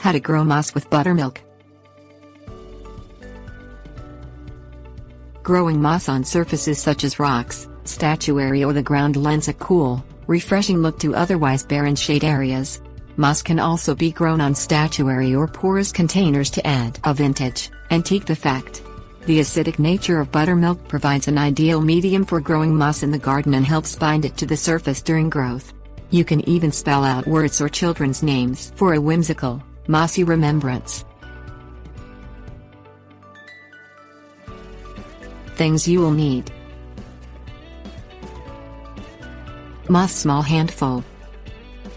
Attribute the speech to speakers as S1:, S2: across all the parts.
S1: How to grow moss with buttermilk. Growing moss on surfaces such as rocks, statuary or the ground lends a cool, refreshing look to otherwise barren shade areas. Moss can also be grown on statuary or porous containers to add a vintage, antique effect. The acidic nature of buttermilk provides an ideal medium for growing moss in the garden and helps bind it to the surface during growth. You can even spell out words or children's names for a whimsical, mossy remembrance. Things you will need: moss small handful,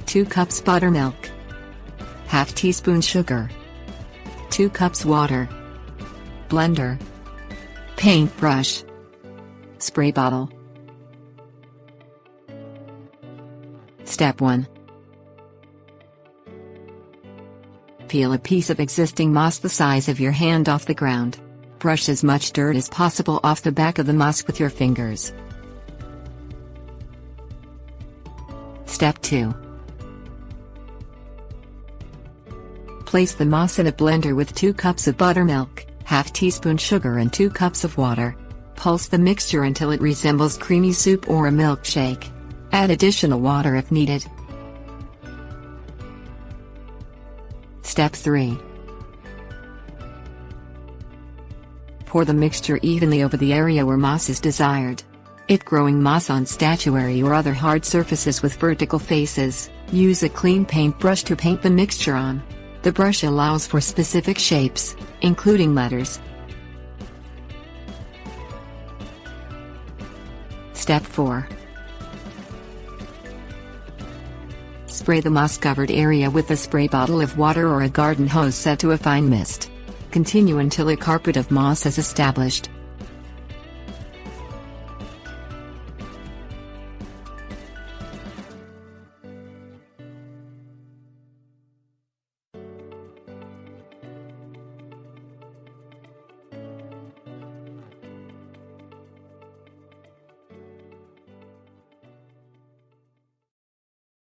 S1: 2 cups buttermilk, half teaspoon sugar, 2 cups water, blender, paintbrush, spray bottle. Step 1. Peel a piece of existing moss the size of your hand off the ground. Brush as much dirt as possible off the back of the moss with your fingers. Step 2. Place the moss in a blender with 2 cups of buttermilk, half teaspoon sugar and 2 cups of water. Pulse the mixture until it resembles creamy soup or a milkshake. Add additional water if needed. Step 3. Pour the mixture evenly over the area where moss is desired. If growing moss on statuary or other hard surfaces with vertical faces, use a clean paintbrush to paint the mixture on. The brush allows for specific shapes, including letters. Step 4. Spray the moss-covered area with a spray bottle of water or a garden hose set to a fine mist. Continue until a carpet of moss is established.